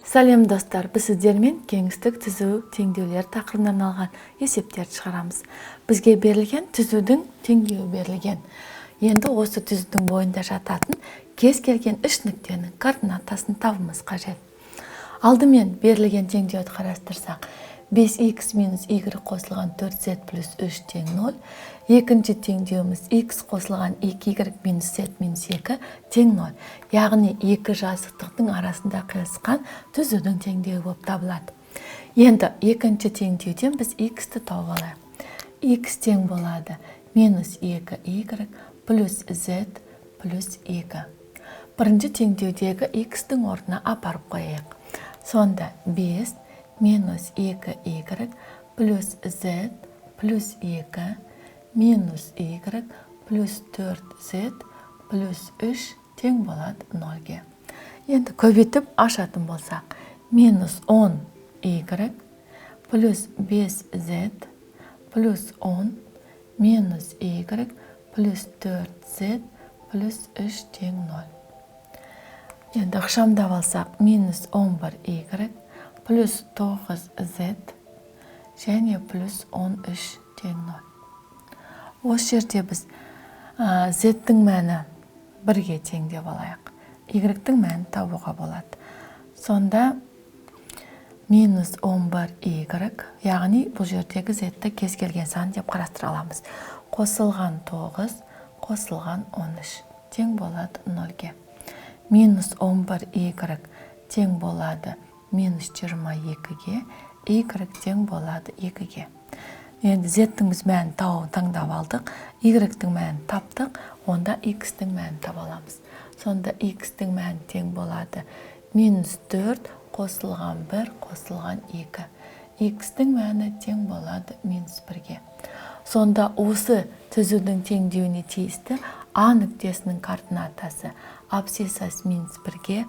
Сәлем достар, біз сіздермен кеңістік түзу теңдеулер тақырыбынан алған есептерді шығарамыз. Бізге берілген түзудің теңдеуі берілген. Енді осы түзудің бойында жататын кез келген үш нүктенің координатасын табуымыз қажет. Алдымен берілген теңдеуді қарастырсақ, 5х минус y қосылған 4z плюс 3 тең 0. Екінші теңдеуіміз x қосылған 2y минус z минус 2 тең 0. Яғни екі жазықтықтың арасында қиылысқан түзудің теңдеуі болып табылады. Енді екінші теңдеуден біз x-ті тауып алайық. X тең болады минус 2y плюс z плюс 2. Бірінші теңдеудегі x-дің орнына апарып қояйық. Сонда 5 минус 2y плюс z плюс 2 минус y плюс 4z плюс 3 тең болады 0-ге. Енді көбейтіп ашатын болсақ, минус 10y плюс 5z плюс 10 минус y плюс 4z плюс 3 тең 0. Енді ықшамдап алсақ, минус 11y плюс 9z және плюс 13 тең 0. Осы жерде біз z-дің мәні 1-ге тең деп алайық. Y-дің мәні табуға болады. Сонда минус 11y, яғни бұл жердегі z-ті кез келген сан деп қарастыра аламыз. Қосылған 9, қосылған 13 тең болады 0-ге. Минус 11y тең болады минус 22-ге, y тең болады 2-ге. Енді z-дің біз мәнін таңдап алдық, y-дің мәнін таптық, онда x-дің мәнін таба аламыз. Сонда x-дің мәні тең болады минус 4 қосылған 1 қосылған 2. X-дің мәні тең болады минус 1-ге. Сонда осы түзудің теңдеуіне тиісті А нүктесінің координатасы абсцисасы минус 1-ге,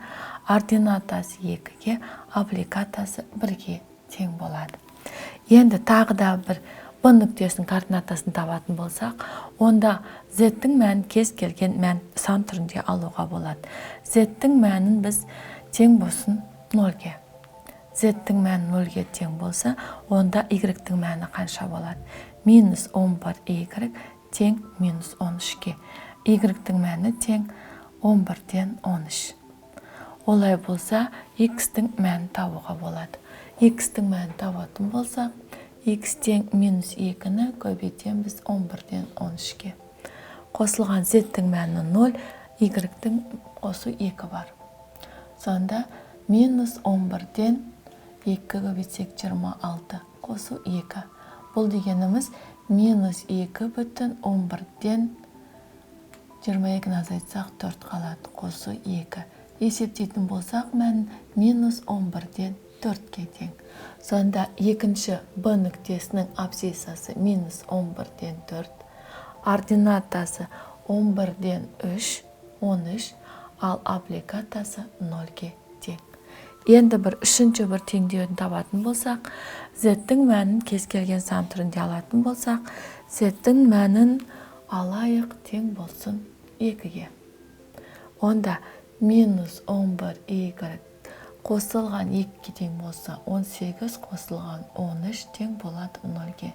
ординатасы 2-ге, аппликатасы 1-ге тең болады. Енді тағы да бір Б нүктесінің координатасын табатын болсақ, онда z-дің мәнін кез келген сан түрінде алуға болады. Z-дің мәнін біз тең болсын 0-ге. Z-дің мәні 0-ге тең болса, онда y-дің мәні қанша болады? Минус 11y тең минус 13-ге. Y-дің мәні тең 11-ден 13. Олай болса, x-дің мәнін табуға болады. X-дің мәнін табатын болсақ, x тең минус 2-ні көбейтен біз 11-ден 13-ге. Қосылған z-дің мәні 0, y-дің қосу 2 бар. Сонда минус 11-ден 2 көбейтсек 26, қосу 2. Бұл дегеніміз минус 2 бүтін 11-ден 22-ні азайтсақ 4 қалады, қосу 2. Есептейтін болсақ, мән минус 11-ден 4-ге тең. Сонда екінші Б нүктесінің абсцисасы минус 11-ден 4, ординатасы 11-ден 3, 13, ал аппликатасы 0-ге тең. Енді үшінші бір теңдеуін табатын болсақ, z-дің мәнін кез келген сан түрінде алатын болсақ, z-дің мәнін алайық тең болсын 2-ге. Онда минус 11y қосылған 2-ге тең болса, 18 қосылған 13 тең болады 0-ге.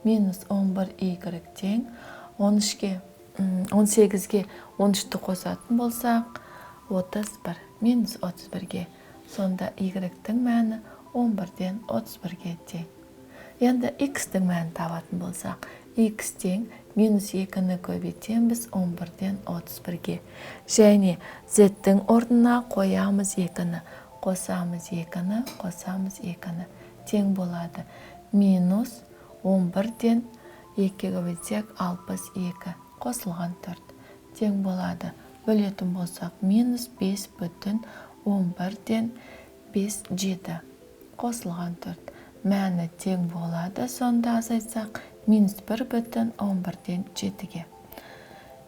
Минус 11y тең 18-ге 13-ті қосатын болсақ, 31, минус 31-ге. Сонда y-дің мәні 11-ден 31-ге тең. Енді x-дің мәнін табатын болсақ, x тең минус 2-ні көбейтен біз 11-ден 31-ге. Және z-дің орнына қоямыз 2-ні, қосамыз 2-ні, қосамыз 2-ні. Тең болады минус 11-ден 2-ге көбейтсек 62, қосылған 4. Тең болады. Бөлетін болсақ, минус 5 бүтін 11-ден 5, 7, қосылған 4. Мәні тең болады, сонда азайтсақ, минус 1 бүтін 11-ден 7-ге.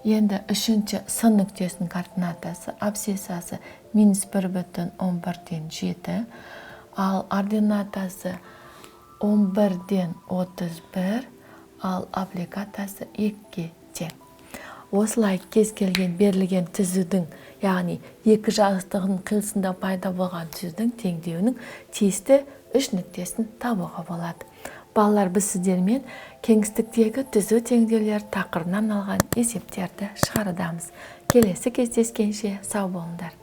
Енді үшінші С нүктесінің координатасы абсцисасы минус 1 бүтін 11-ден 7, ал ординатасы 11-ден 31, ал аппликатасы 2-ге тең. осылай кез келген берілген түзудің, яғни екі жақтығының қиылысында пайда болған түзудің теңдеуінің тиісті үш нүктесін табуға болады. Балалар, біз сіздермен кеңістіктегі түзу теңдеулер тақырыбына арналған есептерді шығарудамыз. Келесі кездескенше сау болыңдар.